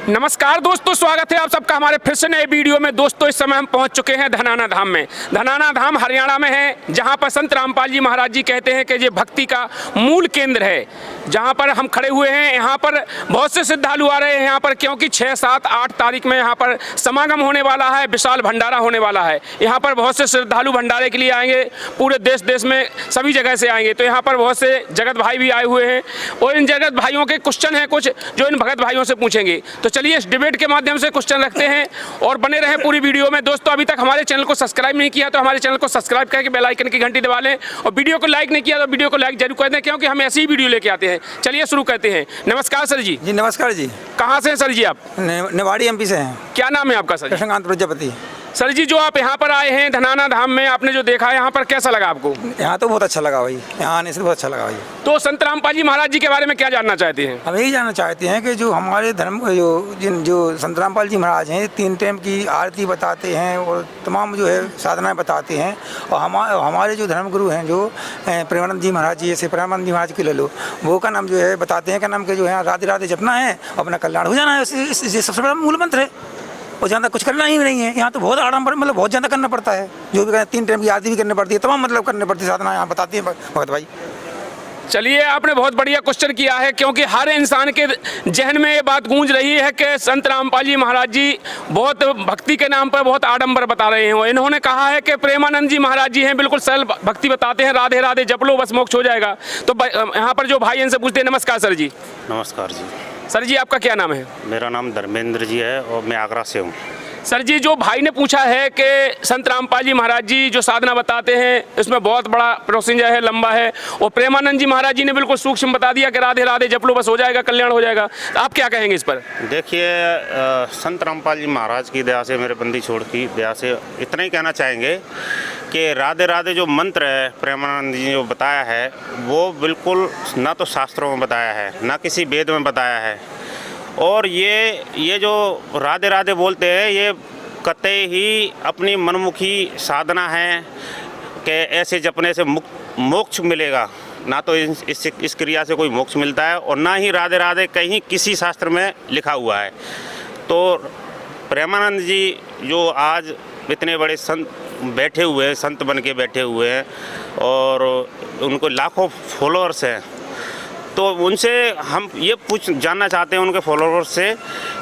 नमस्कार दोस्तों, स्वागत है आप सबका हमारे फिर से नए वीडियो में। दोस्तों इस समय हम पहुंच चुके हैं धनाना धाम में। धनाना धाम हरियाणा में है, जहां पर संत रामपाल जी महाराज जी कहते हैं कि ये भक्ति का मूल केंद्र है। जहां पर हम खड़े हुए हैं, यहाँ पर बहुत से श्रद्धालु आ रहे हैं यहाँ पर, क्योंकि 6, 7, 8 तारीख में यहाँ पर समागम होने वाला है, विशाल भंडारा होने वाला है। यहाँ पर बहुत से श्रद्धालु भंडारे के लिए आएंगे, पूरे देश में सभी जगह से आएंगे। तो यहाँ पर बहुत से जगत भाई भी आए हुए हैं और इन जगत भाइयों के क्वेश्चन हैं कुछ जो इन भगत भाइयों से पूछेंगे। तो चलिए इस डिबेट के माध्यम से क्वेश्चन रखते हैं और बने रहे पूरी वीडियो में। दोस्तों अभी तक हमारे चैनल को सब्सक्राइब नहीं किया तो हमारे चैनल को सब्सक्राइब करके बेल आइकन की घंटी दबा लें, और वीडियो को लाइक नहीं किया तो वीडियो को लाइक जरूर कर दें, क्योंकि हम ऐसी ही वीडियो लेके आते हैं। चलिए शुरू करते हैं। नमस्कार सर जी। जी नमस्कार जी। कहाँ से हैं सर जी आप? निवाड़ी एमपी से हैं। क्या नाम है आपका सर? कृष्णकांत प्रजापति। सर जी, जो आप यहाँ पर आए हैं धनाना धाम में, आपने जो देखा यहाँ पर कैसा लगा आपको? यहाँ तो बहुत अच्छा लगा भाई, यहाँ आने से बहुत अच्छा लगा भाई। तो संत रामपाल जी महाराज जी के बारे में क्या जानना चाहते हैं? हम यही जानना चाहते हैं कि जो हमारे धर्म जो संत रामपाल जी महाराज हैं 3 टाइम की आरती बताते हैं और तमाम जो है साधनाएं बताते हैं। और हमारे जो धर्मगुरु हैं जो प्रेमानंद जी महाराज जी, जैसे प्रेमानंद जी महाराज के ले लो, वो का नाम जो है बताते हैं, का नाम के जो है राधे राधे जपना है, अपना कल्याण हो जाना है। इससे सबसे बड़ा मूल मंत्र है और ज़्यादा कुछ करना ही नहीं है। यहाँ तो बहुत आडम्बर, मतलब बहुत ज़्यादा करना पड़ता है। जो भी 3 टाइम की आरती भी करनी पड़ती है, तमाम मतलब करनी पड़ती है साधना, यहाँ बताती है भगत भाई। चलिए, आपने बहुत बढ़िया क्वेश्चन किया है, क्योंकि हर इंसान के जहन में ये बात गूंज रही है कि संत रामपाल जी महाराज जी बहुत भक्ति के नाम पर बहुत आडंबर बता रहे हैं। इन्होंने कहा है कि प्रेमानंद जी महाराज जी हैं, बिल्कुल सरल भक्ति बताते हैं, राधे राधे जप लो बस मोक्ष हो जाएगा। तो यहाँ पर जो भाई इनसे पूछते हैं। नमस्कार सर जी। नमस्कार जी। सर जी, आपका क्या नाम है? मेरा नाम धर्मेंद्र जी है और मैं आगरा से हूँ। सर जी, जो भाई ने पूछा है कि संत रामपाल जी महाराज जी जो साधना बताते हैं इसमें बहुत बड़ा प्रोसीजर है, लंबा है, और प्रेमानंद जी महाराज जी ने बिल्कुल सूक्ष्म बता दिया कि राधे राधे जप लो बस हो जाएगा, कल्याण हो जाएगा। तो आप क्या कहेंगे इस पर? देखिए, संत रामपाल जी महाराज की दया से, मेरे बंदी छोड़ की दया से इतना ही कहना चाहेंगे कि राधे राधे जो मंत्र है प्रेमानंद जी ने जो बताया है, वो बिल्कुल ना तो शास्त्रों में बताया है, ना किसी वेद में बताया है। और ये जो राधे राधे बोलते हैं, ये कतई ही अपनी मनमुखी साधना है कि ऐसे जपने से मोक्ष मिलेगा। ना तो इस क्रिया से कोई मोक्ष मिलता है और ना ही राधे राधे कहीं किसी शास्त्र में लिखा हुआ है। तो प्रेमानंद जी जो आज इतने बड़े संत बैठे हुए हैं, संत बन के बैठे हुए हैं और उनको लाखों फॉलोअर्स हैं, तो उनसे हम ये जानना चाहते हैं उनके फॉलोअर्स से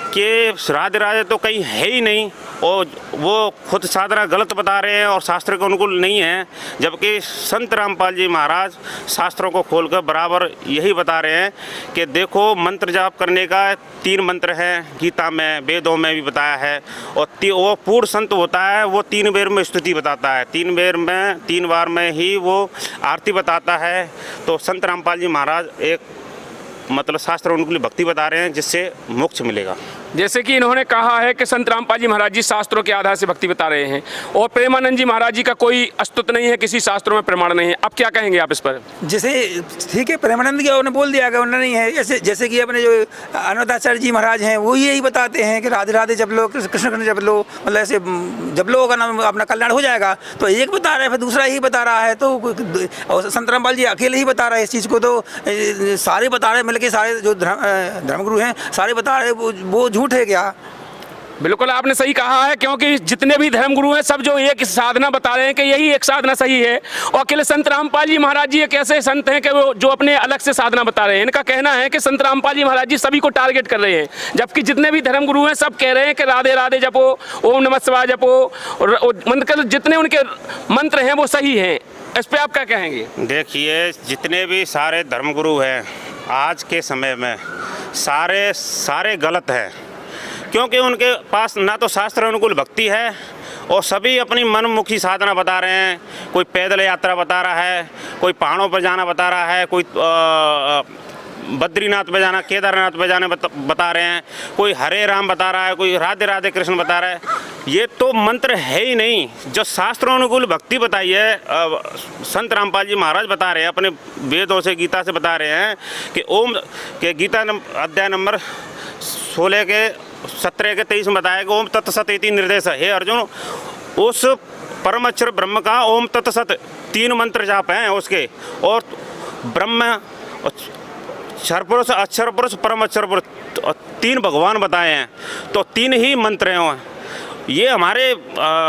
कि राधे राधे तो कहीं है ही नहीं, और वो खुद साधना गलत बता रहे हैं और शास्त्र के अनुकूल नहीं है, जबकि संत रामपाल जी महाराज शास्त्रों को खोलकर बराबर यही बता रहे हैं कि देखो मंत्र जाप करने का 3 मंत्र हैं, गीता में वेदों में भी बताया है। और वो पूर्ण संत होता है, वो 3 बार में स्तुति बताता है, 3 बार में ही वो आरती बताता है। तो संत रामपाल जी महाराज एक मतलब शास्त्र अनुकूल भक्ति बता रहे हैं जिससे मोक्ष मिलेगा। जैसे कि इन्होंने कहा है कि संत रामपाल जी महाराज जी शास्त्रों के आधार से भक्ति बता रहे हैं और प्रेमानंद जी महाराज जी का कोई अस्तित्व नहीं है, किसी शास्त्रों में प्रमाण नहीं है। अब क्या कहेंगे आप इस पर? जैसे ठीक है, प्रेमानंद जी उन्होंने बोल दिया कि उन्होंने नहीं है। जैसे कि अपने जो अनंताचार्य जी महाराज हैं वो यही बताते हैं कि राधे राधे जप लो, कृष्ण कृष्ण जप लो, मतलब ऐसे जप लो का नाम अपना कल्याण हो जाएगा। तो एक बता रहा है, फिर दूसरा ही बता रहा है। तो और संत रामपाल जी अकेले ही बता रहे हैं इस चीज़ को, तो सारे बता रहे हैं, मिल के सारे जो धर्मगुरु हैं सारे बता रहे हैं, वो झूठ है क्या? बिल्कुल आपने सही कहा है, क्योंकि जितने भी धर्मगुरु हैं सब जो एक साधना बता रहे हैं कि यही एक साधना सही है। और अकेले संत रामपाल जी महाराज जी एक ऐसे संत हैं कि वो जो अपने अलग से साधना बता रहे हैं। इनका कहना है कि संत रामपाल जी महाराज जी सभी को टारगेट कर रहे हैं, जबकि जितने भी धर्मगुरु हैं सब कह रहे हैं कि राधे राधे जपो, ओम नमः शिवाय जपो, और जितने उनके मंत्र हैं वो सही हैं। इस पर आप क्या कहेंगे? देखिए, जितने भी सारे धर्मगुरु हैं आज के समय में सारे गलत हैं, क्योंकि उनके पास ना तो शास्त्र अनुकूल भक्ति है और सभी अपनी मनमुखी साधना बता रहे हैं। कोई पैदल यात्रा बता रहा है, कोई पहाड़ों पर जाना बता रहा है, कोई बद्रीनाथ पे जाना, केदारनाथ पे जाना बता रहे हैं, कोई हरे राम बता रहा है, कोई राधे राधे कृष्ण बता रहा है। ये तो मंत्र है ही नहीं। जो शास्त्रों अनुकूल भक्ति बताई है संत रामपाल जी महाराज बता रहे हैं, अपने वेदों से गीता से बता रहे हैं कि ओम के गीता अध्याय नंबर 16 के 17 के 23 में बताया कि ओम तत्सत इति निर्देश। हे अर्जुन, उस परम अक्षर ब्रह्म का ओम तत्सत 3 मंत्र जाप हैं उसके, और ब्रह्म क्षर पुरुष, अक्षर पुरुष, परम अक्षर पुरुष, 3 भगवान बताए हैं, तो 3 ही मंत्र हैं। ये हमारे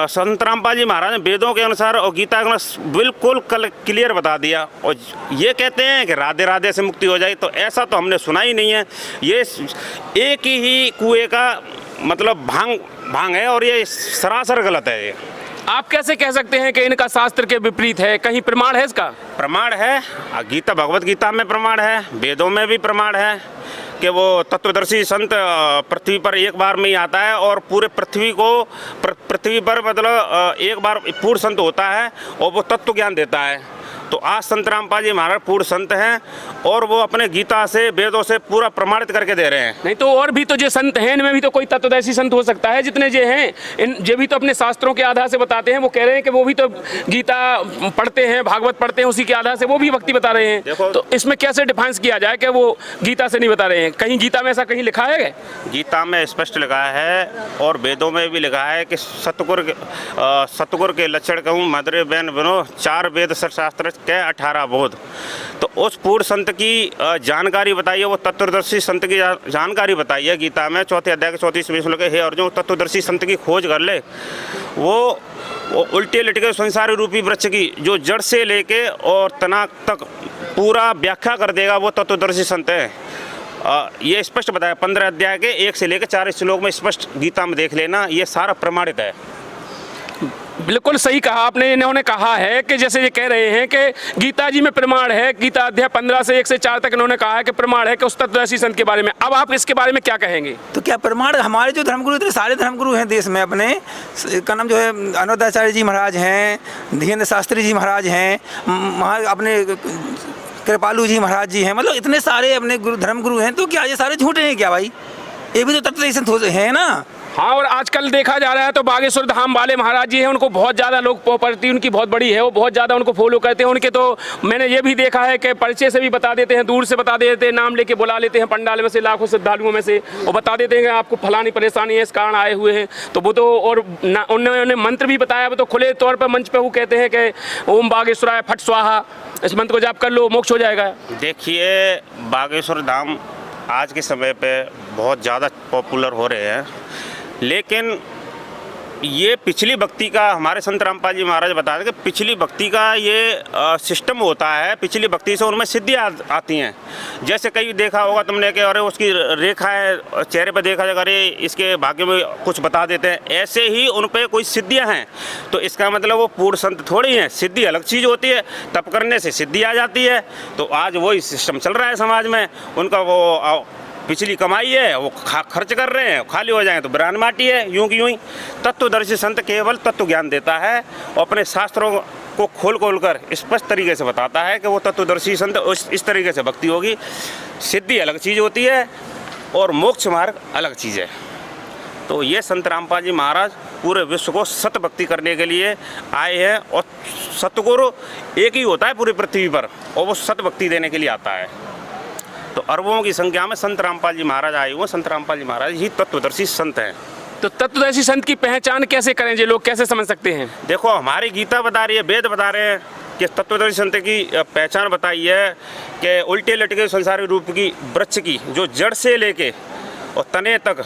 संत रामपाल जी महाराज ने वेदों के अनुसार और गीता के अनुसार बिल्कुल क्लियर बता दिया। और ये कहते हैं कि राधे राधे से मुक्ति हो जाए, तो ऐसा तो हमने सुना ही नहीं है। ये एक ही कुएं का मतलब भांग है और ये सरासर गलत है। ये आप कैसे कह सकते हैं कि इनका शास्त्र के विपरीत है? कहीं प्रमाण है इसका? प्रमाण है, गीता भगवत गीता में प्रमाण है, वेदों में भी प्रमाण है कि वो तत्वदर्शी संत पृथ्वी पर एक बार में ही आता है और पूरे पृथ्वी पर मतलब एक बार पूर्ण संत होता है और वो तत्व ज्ञान देता है। तो आज संत रामपाल जी महाराज पूर्ण संत हैं और वो अपने गीता से वेदों से पूरा प्रमाणित करके दे रहे हैं। नहीं तो और भी तो जो संत हैं इनमें भी तो कोई तत्वदर्शी संत हो सकता है। जितने जो हैं इन ये भी तो अपने शास्त्रों के आधार से बताते हैं। वो कह रहे हैं कि वो भी तो गीता पढ़ते हैं, भागवत पढ़ते हैं, उसी के आधार से वो भी भक्ति बता रहे हैं। तो इसमें कैसे डिफाइंस किया जाए कि वो गीता से नहीं बता रहे हैं? कहीं गीता में ऐसा कहीं लिखा है? गीता में स्पष्ट लिखा है और वेदों में भी लिखा है कि सतगुर के लक्षण कहूँ मदरे बैन बनो, 4 वेद शास्त्र के 18 बोध। तो उस पूर्ण संत की जानकारी बताइए, वो तत्वदर्शी संत की जानकारी बताइए। गीता में 4 अध्याय के 34वें श्लोक है, हे अर्जुन तत्वदर्शी संत की खोज कर ले। वो उल्टे लटके संसारी रूपी वृक्ष की जो जड़ से लेके और तना तक पूरा व्याख्या कर देगा, वो तत्वदर्शी संत है। ये स्पष्ट बताया 15 अध्याय के 1 से लेकर 4 श्लोक में स्पष्ट गीता में देख लेना, ये सारा प्रमाणित है। बिल्कुल सही कहा आपने। इन्होंने कहा है कि जैसे ये कह रहे हैं कि गीता जी में प्रमाण है, गीता अध्याय 15 से 1 से 4 तक इन्होंने कहा है कि प्रमाण है कि उस तत्वदर्शी संत के बारे में। अब आप इसके बारे में क्या कहेंगे? तो क्या प्रमाण? हमारे जो धर्मगुरु इतने सारे धर्मगुरु हैं देश में, अपने का नाम जो है अनोदाचार्य जी महाराज हैं, धीरेन्द्र शास्त्री जी महाराज हैं, अपने कृपालू जी महाराज जी हैं, मतलब इतने सारे अपने धर्मगुरु हैं। तो क्या ये सारे झूठे हैं क्या भाई? ये भी तो तत्वदर्शी संत हैं ना। हाँ, और आजकल देखा जा रहा है तो बागेश्वर धाम वाले महाराज जी हैं, उनको बहुत ज़्यादा लोग, प्रॉपर्टी उनकी बहुत बड़ी है, वो बहुत ज़्यादा उनको फॉलो करते हैं। उनके तो मैंने ये भी देखा है कि परिचय से भी बता देते हैं, दूर से बता देते हैं, नाम लेके बुला लेते हैं पंडाल में से लाखों श्रद्धालुओं में से, और बता देते हैं कि आपको फलानी परेशानी है, इस कारण आए हुए हैं। तो वो तो और उन्होंने मंत्र भी बताया, वो तो खुले तौर पर मंच पर वो कहते हैं कि ओम बागेश्वराय फट स्वाहा, इस मंत्र को जाप कर लो मोक्ष हो जाएगा। देखिए, बागेश्वर धाम आज के समय पे बहुत ज़्यादा पॉपुलर हो रहे हैं, लेकिन ये पिछली भक्ति का हमारे संत रामपाल जी महाराज बताते हैं कि पिछली भक्ति का ये सिस्टम होता है। पिछली भक्ति से उनमें सिद्धियाँ आती हैं। जैसे कई देखा होगा तुमने कि अरे उसकी रेखा है चेहरे पर, देखा जाएगा अरे इसके भाग्य में कुछ बता देते हैं, ऐसे ही उन पर कोई सिद्धियाँ हैं। तो इसका मतलब वो पूर्ण संत थोड़ी हैं। सिद्धि अलग चीज़ होती है, तप करने से सिद्धि आ जाती है। तो आज वही सिस्टम चल रहा है समाज में। उनका वो पिछली कमाई है वो खर्च कर रहे हैं, खाली हो जाए तो बरान माटी है, यूं की यूं ही। तत्वदर्शी संत केवल तत्व ज्ञान देता है और अपने शास्त्रों को खोल कर स्पष्ट तरीके से बताता है कि वो तत्वदर्शी संत इस तरीके से भक्ति होगी। सिद्धि अलग चीज़ होती है और मोक्ष मार्ग अलग चीज़ है। तो ये संत रामपाल जी महाराज पूरे विश्व को सत भक्ति करने के लिए आए हैं और सतगुरु एक ही होता है पूरी पृथ्वी पर, और वो सत भक्ति देने के लिए आता है। तो अरबों की संख्या में संत रामपाल जी महाराज आए हुए। संत रामपाल जी महाराज ही तत्वदर्शी संत हैं। तो तत्वदर्शी संत की पहचान कैसे करें? जो लोग कैसे समझ सकते हैं? देखो, हमारी गीता बता रही है, वेद बता रहे हैं कि तत्वदर्शी संत की पहचान बताई है कि उल्टे लटके संसारी रूप की वृक्ष की जो जड़ से लेके और तने तक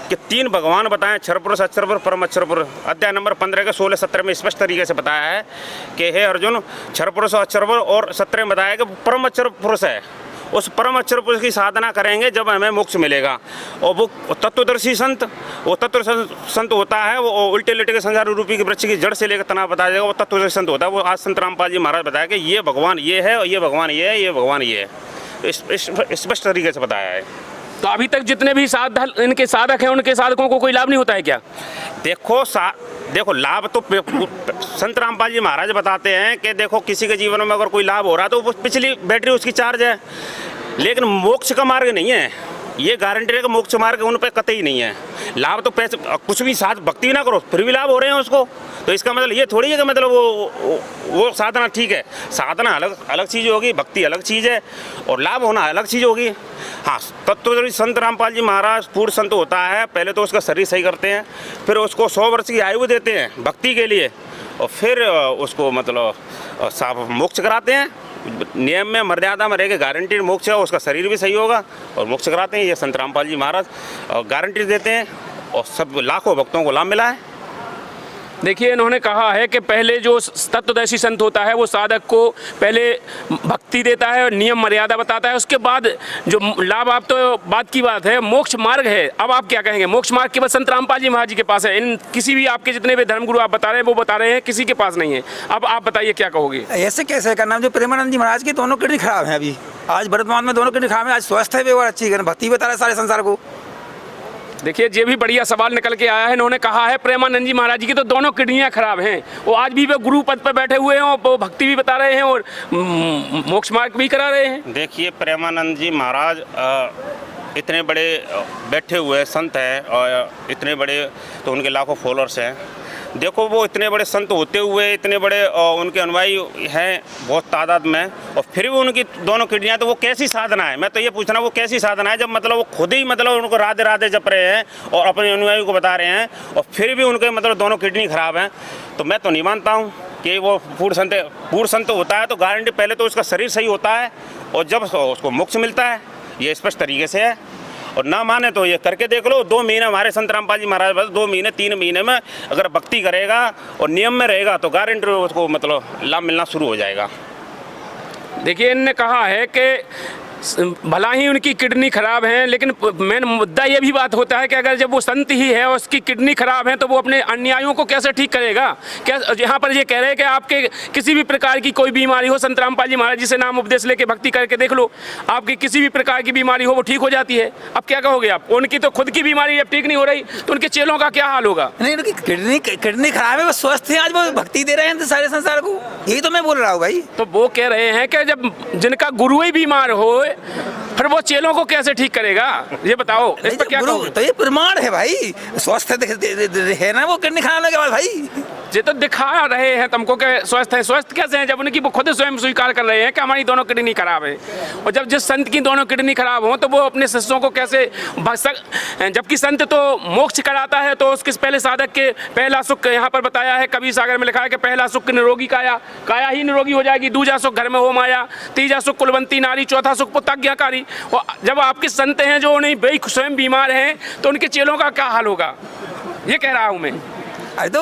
कि 3 भगवान बताएं, क्षर पुरुष, अक्षर पुरुष, परम अक्षर पुरुष। अध्याय नंबर 15 के 16-17 में स्पष्ट तरीके से बताया है कि हे अर्जुन, क्षर पुरुष, अक्षर पुरुष, और 17 में बताया कि परम अक्षर पुरुष है। उस परम अक्षर पुरुष की साधना करेंगे जब हमें मोक्ष मिलेगा। और वो तत्वदर्शी संत, वो तत्व संत होता है, वो उल्टे लटे के संसार रूपी के वृक्ष की जड़ से लेकर तना बताया जाएगा, वो तत्वदर्शी संत होता है। वो आज संत रामपाल जी महाराज बताया कि ये भगवान ये है और ये भगवान ये है, ये भगवान ये है, स्पष्ट तरीके से बताया है। तो अभी तक जितने भी इनके साधक हैं, उनके साधकों को कोई लाभ नहीं होता है क्या? देखो लाभ तो संत रामपाल जी महाराज बताते हैं कि देखो किसी के जीवन में अगर कोई लाभ हो रहा है तो वो पिछली बैटरी उसकी चार्ज है, लेकिन मोक्ष का मार्ग नहीं है। ये गारंटी है कि मोक्ष मार्ग उन पर कतई नहीं है। लाभ तो पैसे कुछ भी साथ भक्ति भी ना करो फिर भी लाभ हो रहे हैं उसको। तो इसका मतलब ये थोड़ी है कि मतलब वो साधना ठीक है। साधना अलग चीज़ होगी, भक्ति अलग चीज़ है, और लाभ होना अलग चीज़ होगी। हाँ, तत्वदर्शी संत रामपाल जी महाराज पूर्ण संत होता है, पहले तो उसका शरीर सही करते हैं, फिर उसको 100 वर्ष की आयु देते हैं भक्ति के लिए, और फिर उसको मतलब साफ मोक्ष कराते हैं। नियम में मर्यादा में रह के गारंटी मोक्ष है, उसका शरीर भी सही होगा और मोक्ष कराते हैं। ये संत रामपाल जी महाराज गारंटी देते हैं और सब लाखों भक्तों को लाभ मिला है। देखिए, इन्होंने कहा है कि पहले जो तत्वदर्शी संत होता है वो साधक को पहले भक्ति देता है और नियम मर्यादा बताता है, उसके बाद जो लाभ, आप तो बात की बात है, मोक्ष मार्ग है। अब आप क्या कहेंगे? मोक्ष मार्ग केवल संत रामपाल जी महाराज जी के पास है, इन किसी भी आपके जितने भी धर्मगुरु आप बता रहे हैं वो बता रहे हैं किसी के पास नहीं है। अब आप बताइए क्या कहोगे? ऐसे कैसे करना? जो प्रेमानंद जी महाराज की दोनों किडनी खराब है अभी, आज वर्तमान में दोनों किडनी खराब है, आज स्वस्थ है वे और अच्छी भक्ति बता रहे सारे संसार को। देखिए, ये भी बढ़िया सवाल निकल के आया है। इन्होंने कहा है प्रेमानंद जी महाराज जी की तो दोनों किडनियां खराब हैं, वो आज भी वे गुरु पद पर बैठे हुए हैं और वो भक्ति भी बता रहे हैं और मोक्ष मार्ग भी करा रहे हैं। देखिए, प्रेमानंद जी महाराज इतने बड़े बैठे हुए संत हैं और इतने बड़े, तो उनके लाखों फॉलोअर्स हैं। देखो, वो इतने बड़े संत होते हुए इतने बड़े उनके अनुयायी हैं बहुत तादाद में, और फिर भी उनकी दोनों किडनियाँ, तो वो कैसी साधना है? मैं तो ये पूछना, वो कैसी साधना है जब मतलब वो खुद ही मतलब उनको राधे राधे जप रहे हैं और अपने अनुयायी को बता रहे हैं और फिर भी उनके मतलब दोनों किडनी खराब हैं। तो मैं तो नहीं मानता हूँ कि वो पूर्ण संत होता है तो गारंटी पहले तो उसका शरीर सही होता है और जब उसको मोक्ष मिलता है, ये स्पष्ट तरीके से है। और ना माने तो ये करके देख लो, 2 महीने हमारे संत रामपाल जी महाराज, बस 2 महीने 3 महीने में अगर भक्ति करेगा और नियम में रहेगा तो गारंटी उसको मतलब लाभ मिलना शुरू हो जाएगा। देखिए, इन्होंने कहा है कि भला ही उनकी किडनी खराब है, लेकिन मेन मुद्दा ये भी बात होता है कि अगर जब वो संत ही है और उसकी किडनी खराब है तो वो अपने अनुयायियों को कैसे ठीक करेगा? क्या यहाँ पर ये कह रहे हैं कि आपके किसी भी प्रकार की कोई बीमारी हो, संत रामपाल जी महाराज जी से नाम उपदेश लेके भक्ति करके देख लो, आपकी किसी भी प्रकार की बीमारी हो वो ठीक हो जाती है। अब क्या कहोगे आप? उनकी तो खुद की बीमारी अब ठीक नहीं हो रही तो उनके चेलों का क्या हाल होगा? नहीं, उनकी किडनी खराब है, वो स्वस्थ है, आज वो भक्ति दे रहे हैं सारे संसार को, यही तो मैं बोल रहा हूँ भाई। तो वो कह रहे हैं कि जब जिनका गुरु ही बीमार हो फिर वो चेलों को कैसे ठीक करेगा? ये बताओ, इस पर क्या कहोगे? तो ये प्रमाण है भाई, स्वस्थ है ना वो किडनी खराब के बाद भाई। ये तो दिखा रहे हैं तुमको कि स्वस्थ है। स्वस्थ कैसे हैं जब उनकी वो खुद स्वयं स्वीकार कर रहे हैं कि हमारी दोनों किडनी खराब है। और जब जिस संत की दोनों किडनी खराब हो तो वो अपने शिष्यों को कैसे जबकि संत तो मोक्ष कराता है तो उसके पहले साधक के पहला सुख यहाँ पर बताया है, कबीर सागर में लिखा है कि पहला सुख निरोगी काया, काया ही निरोगी हो जाएगी, दूजा सुख घर में हो माया, तीजा सुख कुलवंती नारी, चौथा सुख पुत्रज्ञाकारी। और जब आपके संत हैं जो उन्हें स्वयं बीमार हैं तो उनके चेलों का क्या हाल होगा? ये कह रहा हूँ मैं। तो